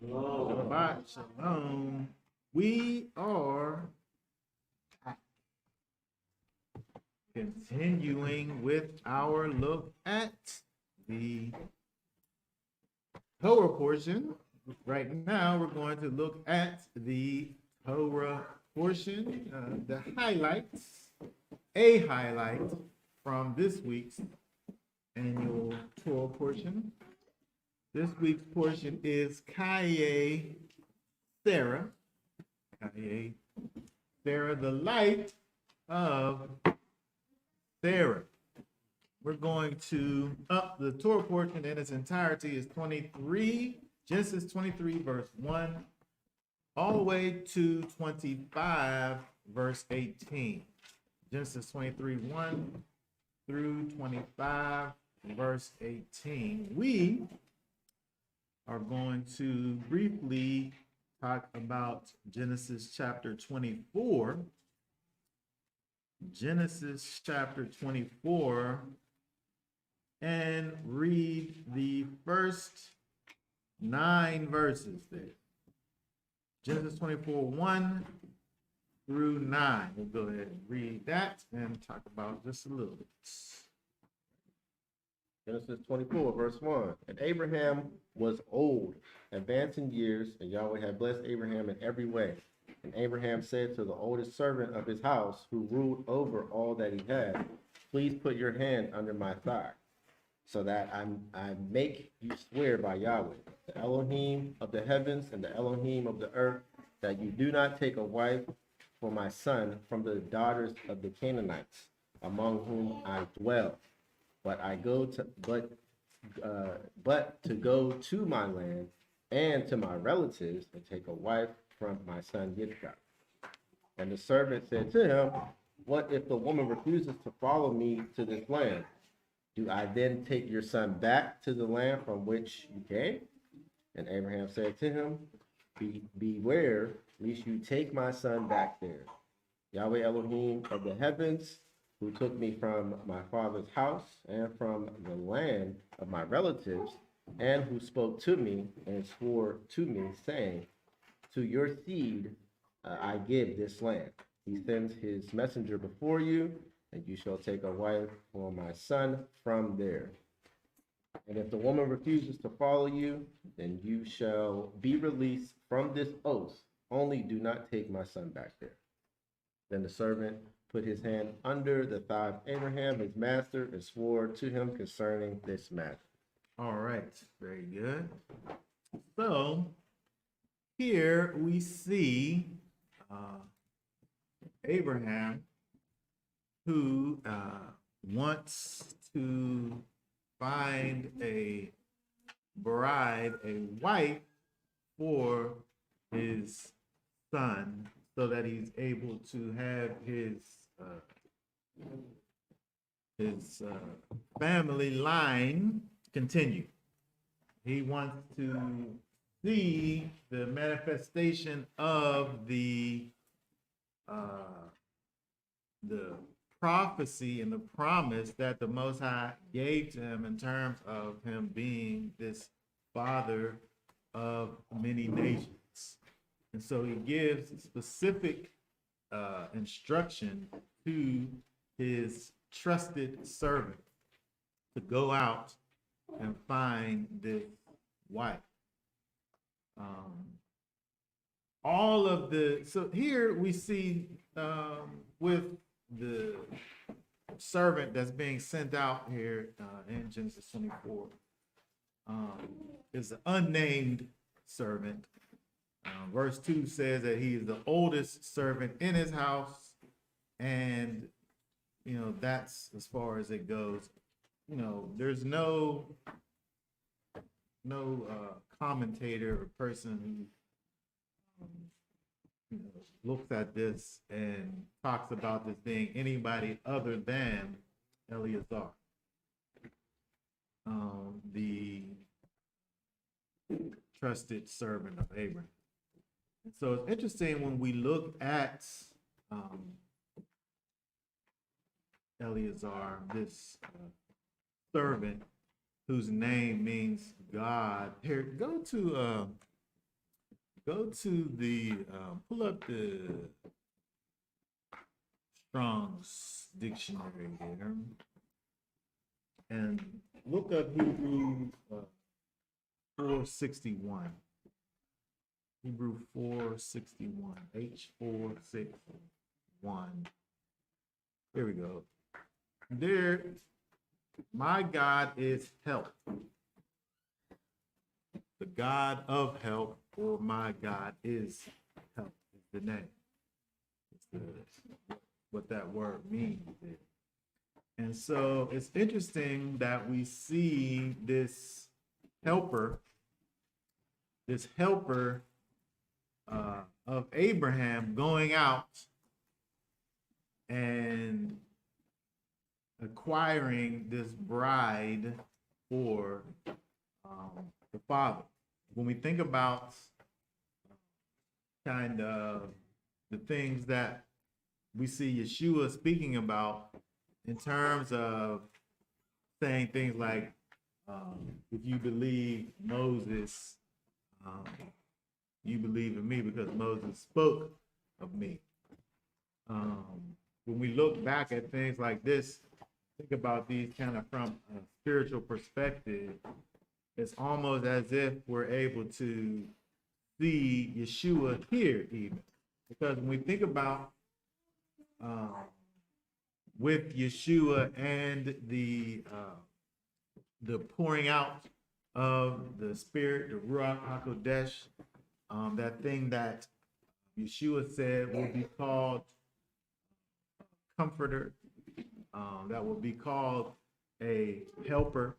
Shabbat Shalom. We are continuing with our look at the Torah portion. Right now, we're going to look at the Torah portion, the highlights, a highlight from this week's annual Torah portion. This week's portion is Chayei Sarah. Chayei Sarah, the light of Sarah. We're going to up the Torah portion in its entirety is 23, Genesis 23, verse 1, all the way to 25, verse 18. Genesis 23, 1 through 25, verse 18. We are going to briefly talk about Genesis chapter 24. Genesis chapter 24 and read the first 9 verses there. Genesis 24, 1 through 9. We'll go ahead and read that and talk about just a little bit. Genesis 24, verse 1. And Abraham was old, advanced in years, and Yahweh had blessed Abraham in every way. And Abraham said to the oldest servant of his house, who ruled over all that he had, please put your hand under my thigh, so that I make you swear by Yahweh, the Elohim of the heavens and the Elohim of the earth, that you do not take a wife for my son from the daughters of the Canaanites, among whom I dwell. But to go to my land and to my relatives and take a wife from my son Yitzchak. And the servant said to him, what if the woman refuses to follow me to this land? Do I then take your son back to the land from which you came? And Abraham said to him, beware, lest you take my son back there. Yahweh Elohim of the heavens, who took me from my father's house and from the land of my relatives, and who spoke to me and swore to me, saying, to your seed I give this land. He sends his messenger before you, and you shall take a wife for my son from there. And if the woman refuses to follow you, then you shall be released from this oath. Only do not take my son back there. Then the servant put his hand under the thigh of Abraham, his master, and swore to him concerning this matter. All right, very good. So here we see Abraham, who wants to find a bride, a wife for his son, so that he's able to have his family line continue. He wants to see the manifestation of the prophecy and the promise that the Most High gave to him in terms of him being this father of many nations. And so he gives specific instruction to his trusted servant to go out and find this wife. So here we see with the servant that's being sent out here in Genesis 24 is an unnamed servant. Verse 2 says that he is the oldest servant in his house, and that's as far as it goes. There's no commentator or person who looks at this and talks about this being anybody other than Eleazar, the trusted servant of Abraham. And so it's interesting when we look at Eleazar, this servant whose name means God. Here, go to Go to the pull up the Strong's dictionary there and look up Hebrew 461. Hebrew 461. H461. Here we go. There, my God is help. The God of help, or my God is help, is the name. What that word means. And so it's interesting that we see this helper of Abraham going out and acquiring this bride for the father. When we think about kind of the things that we see Yeshua speaking about in terms of saying things like, if you believe Moses, you believe in me because Moses spoke of me. When we look back at things like this, think about these kind of from a spiritual perspective, it's almost as if we're able to see Yeshua here even. Because when we think about with Yeshua and the pouring out of the Spirit, the Ruach HaKodesh, that thing that Yeshua said will be called Comforter, that will be called a helper,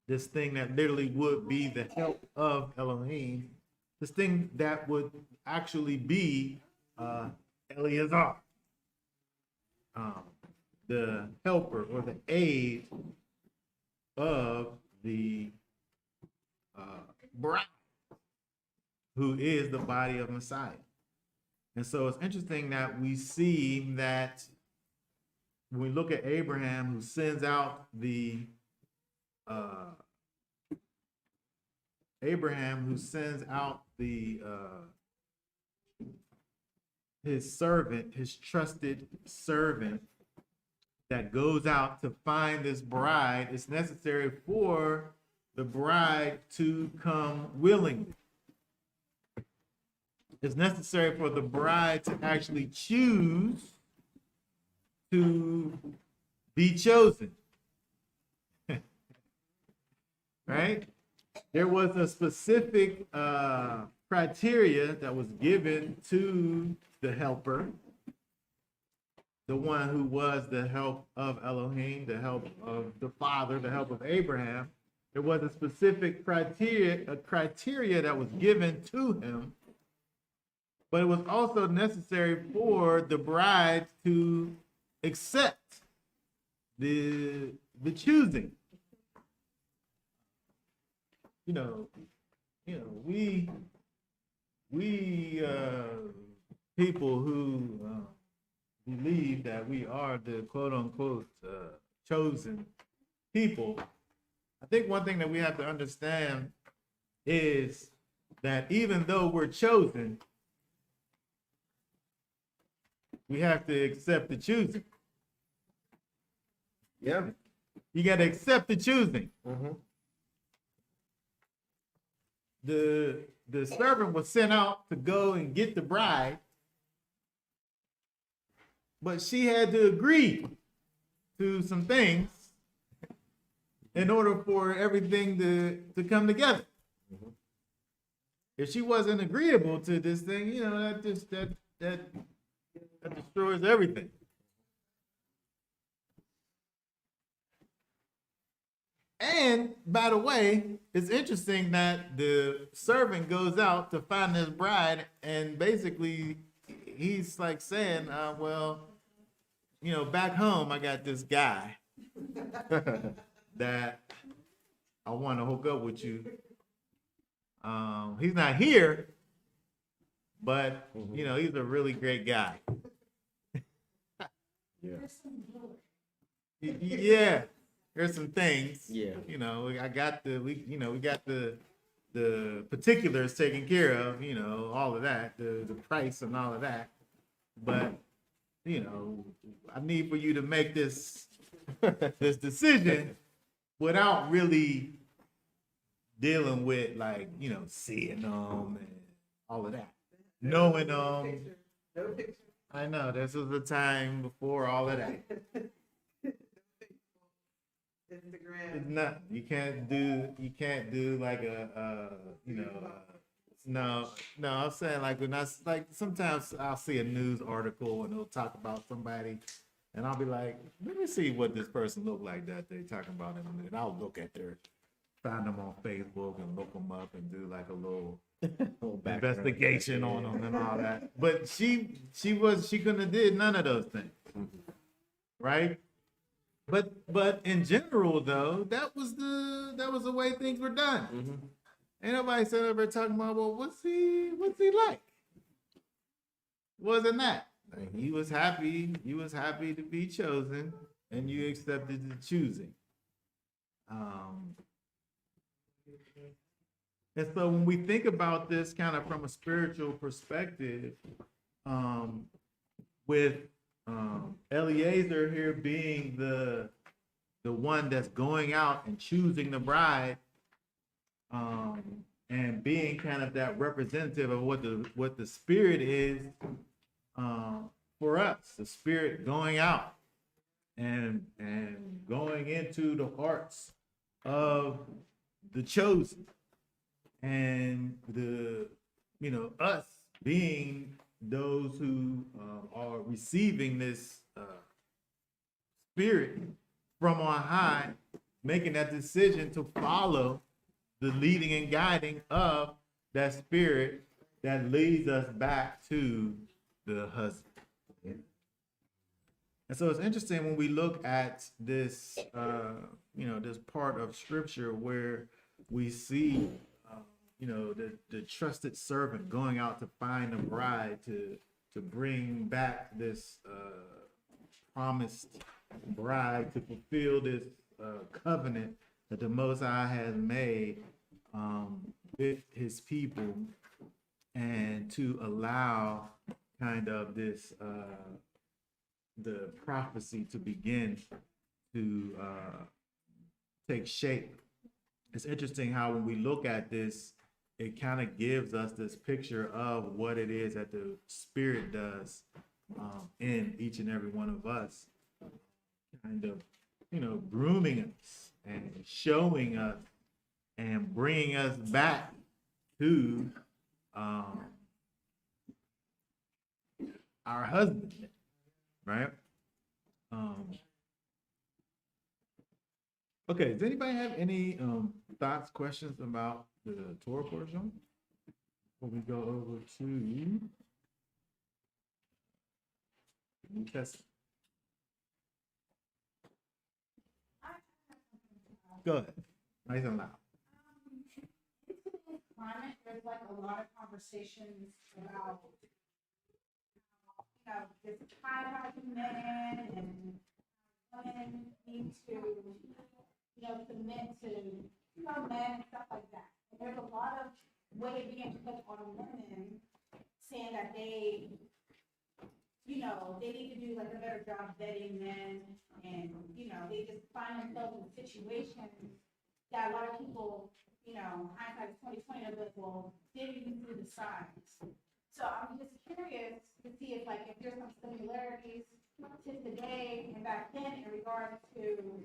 this thing that literally would be the help of Elohim, this thing that would actually be Eleazar, the helper or the aid of the bride, who is the body of Messiah. And so it's interesting that we see that when we look at Abraham, who sends out his servant, his trusted servant, that goes out to find this bride, it's necessary for the bride to come willingly. It's necessary for the bride to actually choose to be chosen. Right? There was a specific criteria that was given to the helper, the one who was the help of Elohim, the help of the Father, the help of Abraham. There was a specific criteria that was given to him, but it was also necessary for the bride to accept the choosing. We people who believe that we are the quote unquote chosen people. I think one thing that we have to understand is that even though we're chosen, we have to accept the choosing. Yeah. You got to accept the choosing. Mm-hmm. The servant was sent out to go and get the bride, but she had to agree to some things in order for everything to come together. Mm-hmm. If she wasn't agreeable to this thing, that destroys everything. And by the way, it's interesting that the servant goes out to find this bride, and basically he's like saying, back home I got this guy that I want to hook up with you. He's not here, but he's a really great guy. Yeah. There's some things. Yeah. We got the the particulars taken care of, all of that, the price and all of that. But, I need for you to make this decision without really dealing with like, seeing them and all of that. Knowing them. I know this was the time before all of that. It's not. You can't do like no. I'm saying like when like sometimes I'll see a news article and they'll talk about somebody, and I'll be like, let me see what this person look like that they're talking about, and I'll look at find them on Facebook and look them up and do like a little investigation on them and all that. But she couldn't have did none of those things, right? But in general though, that was the way things were done. Mm-hmm. Ain't nobody sitting over talking about, well, what's he like? Wasn't that? Like, he was happy to be chosen, and you accepted the choosing. And so when we think about this kind of from a spiritual perspective, with Eliezer here being the one that's going out and choosing the bride, and being kind of that representative of what the Spirit is for us, the Spirit going out and going into the hearts of the chosen, and us being those who are receiving this Spirit from on high, making that decision to follow the leading and guiding of that Spirit that leads us back to the husband. And so it's interesting when we look at this, this part of Scripture where we see, the trusted servant going out to find a bride to bring back this promised bride to fulfill this covenant that the Most High has made with his people, and to allow kind of this the prophecy to begin to take shape. It's interesting how when we look at this, it kind of gives us this picture of what it is that the Spirit does in each and every one of us, kind of, grooming us and showing us and bringing us back to our husband, right? Okay, does anybody have any thoughts, questions about the Torah portion before we go over to New Testament? Go ahead. Nice and loud. Climate, there's like a lot of conversations about this high-rising men and women need to submit to men and stuff like that. And there's a lot of weight being put on women, saying that they need to do like a better job vetting men, and they just find themselves in situations that a lot of people, hindsight is 2020, they're like, well, didn't even see the signs. So I'm just curious to see if there's some similarities to today and back then in regards to,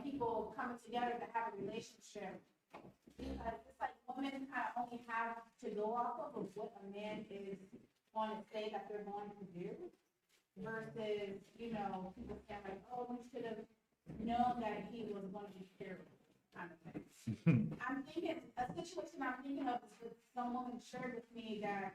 people coming together to have a relationship. Because it's like women kind of only have to go off of what a man is going to say that they're going to do, versus, people saying like, oh, we should have known that he was going to be carried, kind of thing. I'm thinking, a situation I'm thinking of is with some woman shared with me that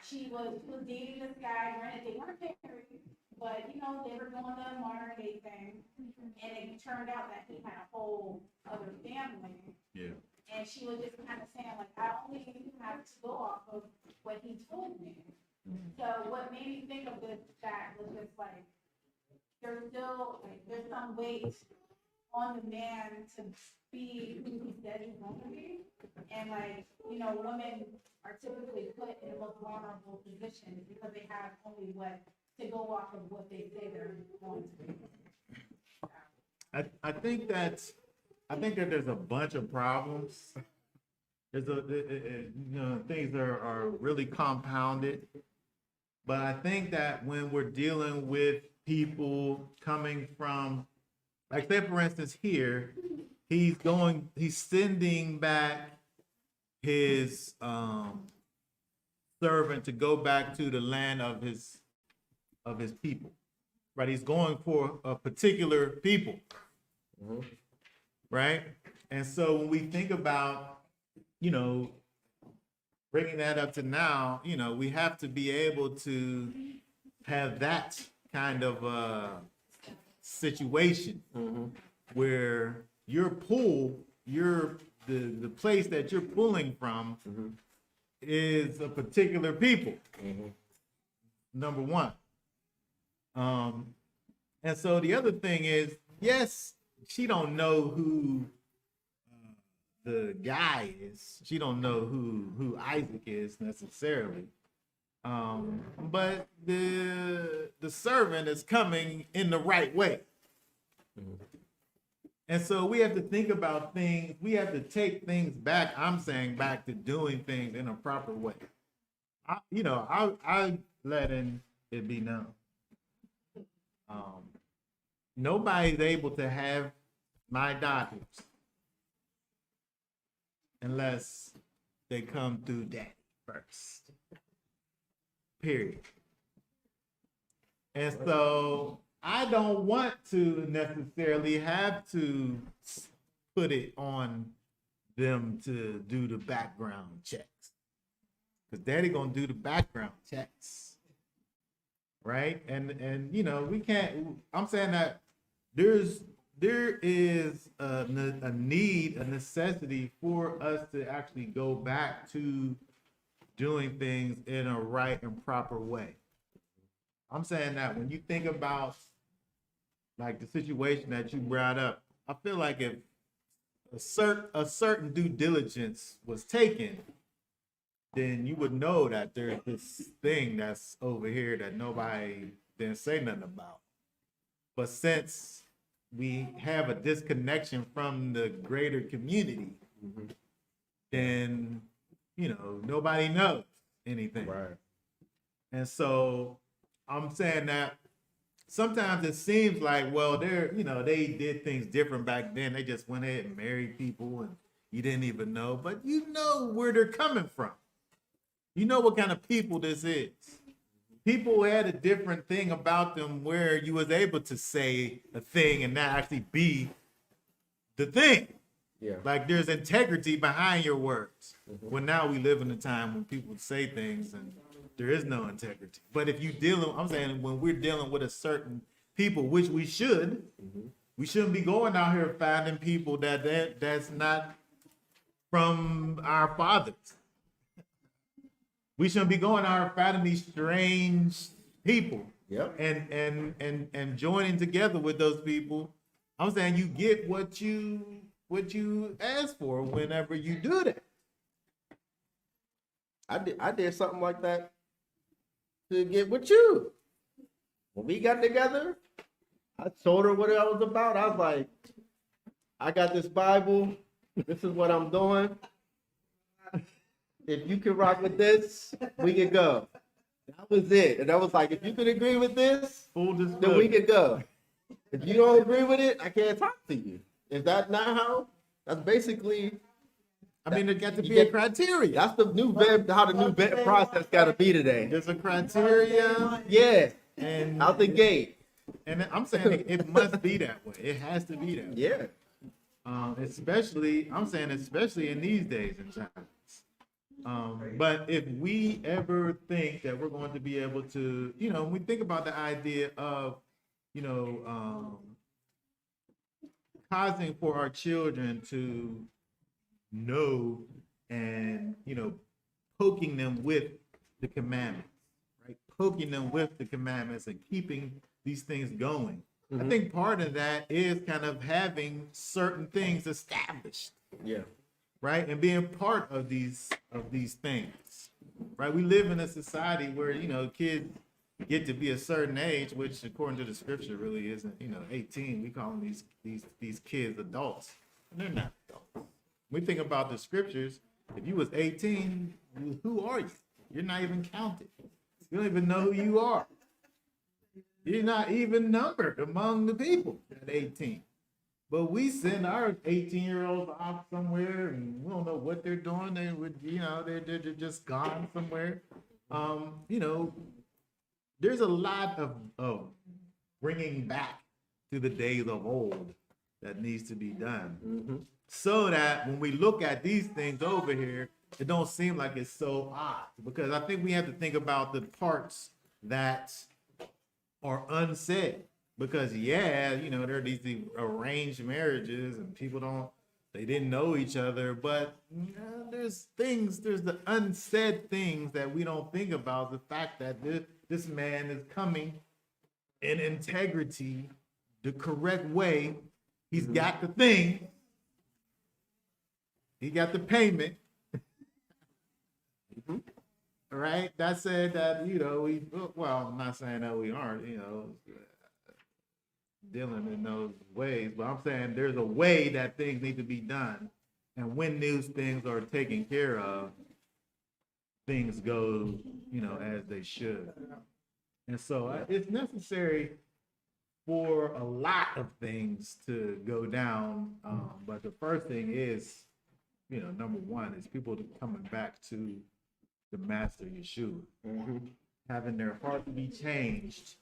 she was dating this guy, granted they weren't married, but they were doing the modern day thing, and it turned out that he had a whole other family. Yeah. And she was just kind of saying like, I only have to go off of what he told me. So what made me think of this, that was just like, there's still there's some weight on the man to be who he said he's going to be. And like, you know, women are typically put in the most vulnerable positions because they have only what to go off of what they say they're going to be. I think that there's a bunch of problems. Things are really compounded. But I think that when we're dealing with people coming from, like, say for instance here, he's sending back his servant to go back to the land of his people, right? He's going for a particular people, right? And so when we think about, bringing that up to now, we have to be able to have that kind of situation where the place that you're pulling from is a particular people. Number one. And so the other thing is, yes, she don't know who the guy is. She don't know who Isaac is necessarily. But the servant is coming in the right way. And so we have to think about things. We have to take things back. I'm saying back to doing things in a proper way. I letting it be known. Nobody's able to have my daughters unless they come through daddy first. Period. And so I don't want to necessarily have to put it on them to do the background checks. Because daddy gonna do the background checks. Right? And we can't, I'm saying that there is a need, a necessity for us to actually go back to doing things in a right and proper way. I'm saying that when you think about like the situation that you brought up, I feel like if a certain due diligence was taken, then you would know that there's this thing that's over here that nobody didn't say nothing about. But since we have a disconnection from the greater community, then, nobody knows anything. Right. And so I'm saying that sometimes it seems like, well, they did things different back then. They just went ahead and married people and you didn't even know, but you know where they're coming from. You know what kind of people this is. People had a different thing about them where you was able to say a thing and not actually be the thing. Yeah. Like there's integrity behind your words. Well, now we live in a time when people say things and there is no integrity. But if I'm saying when we're dealing with a certain people, which we should, we shouldn't be going out here finding people that's not from our fathers. We shouldn't be going out finding these strange people. Yep. And joining together with those people. I'm saying you get what you ask for whenever you do that. I did something like that to get with you. When we got together, I told her what I was about. I was like, I got this Bible. This is what I'm doing. If you can rock with this, we can go. That was it. And I was like, if you can agree with this, then we can go. If you don't agree with it, I can't talk to you. Is that not how? That's basically. There got to be a criteria. That's the new how the new vet process got to be today. There's a criteria. Yeah. And out the gate. And I'm saying it must be that way. It has to be that way. Yeah. Especially in these days and times. But if we ever think that we're going to be able to, when we think about the idea of, causing for our children to know and, poking them with the commandments, right? Poking them with the commandments and keeping these things going. I think part of that is kind of having certain things established, Yeah. right? And being part of these things, right? We live in a society where, you know, kids get to be a certain age, which according to the scripture really isn't, you know, 18. We call them these kids adults. And they're not adults. When we think about the scriptures, if you was 18, who are you? You're not even counted. You don't even know who you are. You're not even numbered among the people at 18. But we send our 18-year-olds off somewhere, and we don't know what they're doing. They would, you know, they're just gone somewhere. You know, there's a lot of bringing back to the days of old that needs to be done, so that when we look at these things over here, it don't seem like it's so odd. Because I think we have to think about the parts that are unsaid. Because yeah, you know, there are these arranged marriages and people they didn't know each other, but you know, there's the unsaid things that we don't think about. The fact that this man is coming in integrity, the correct way. He's got the thing. He got the payment. All right. That said that, you know, I'm not saying that we aren't, you know, dealing in those ways, but I'm saying there's a way that things need to be done. And when those things are taken care of, things go, you know, as they should. And so it's necessary for a lot of things to go down. But the first thing is, you know, number one is people coming back to the Master Yeshua, having their heart to be changed.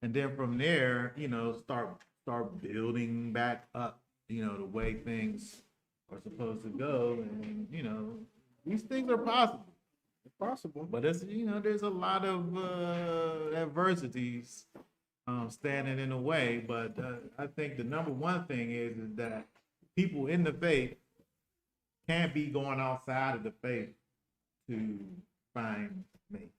And then from there, you know, start building back up, you know, the way things are supposed to go. And, you know, these things are possible. It's possible. But it's, you know, there's a lot of adversities standing in the way. But I think the number one thing is that people in the faith can't be going outside of the faith to find me.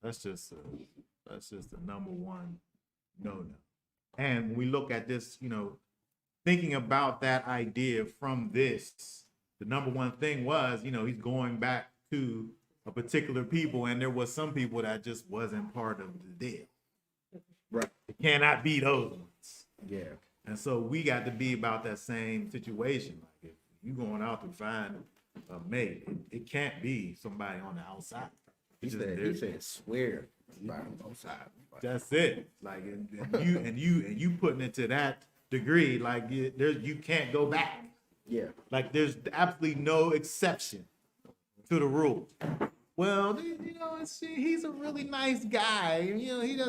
That's just the number one no. And when we look at this, you know, thinking about that idea from this, the number one thing was, you know, he's going back to a particular people, and there was some people that just wasn't part of the deal. Right. It cannot be those ones. Yeah. And so we got to be about that same situation. Like if you going out to find a mate, it can't be somebody on the outside. He said swear by both sides. That's it. Like and you putting it to that degree, like you can't go back. Yeah. Like there's absolutely no exception to the rule. Well, you know, he's a really nice guy. You know, he's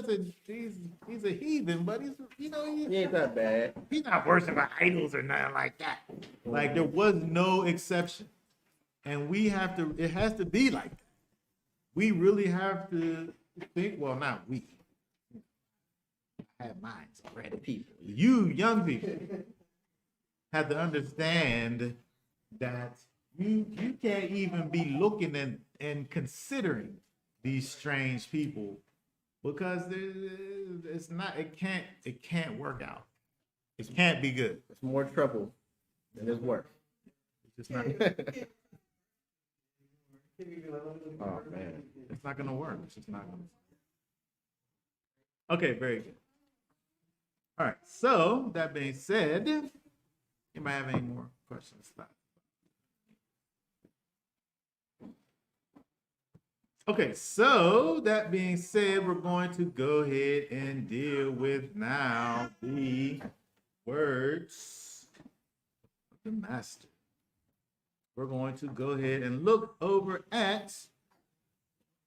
a heathen, but he ain't that bad. He's not worshiping idols or nothing like that. Like there was no exception. And it has to be like that. We really have to think, well, not we. I have minds already. People. You young people have to understand that you can't even be looking and considering these strange people because it can't work out. It can't be good. It's more trouble than it's worth. It's just not. Oh man, it's not gonna work. It's just not gonna. Okay, very good. All right. So that being said, anybody have any more questions? Okay, so that being said, we're going to go ahead and deal with now the words of the master. We're going to go ahead and look over at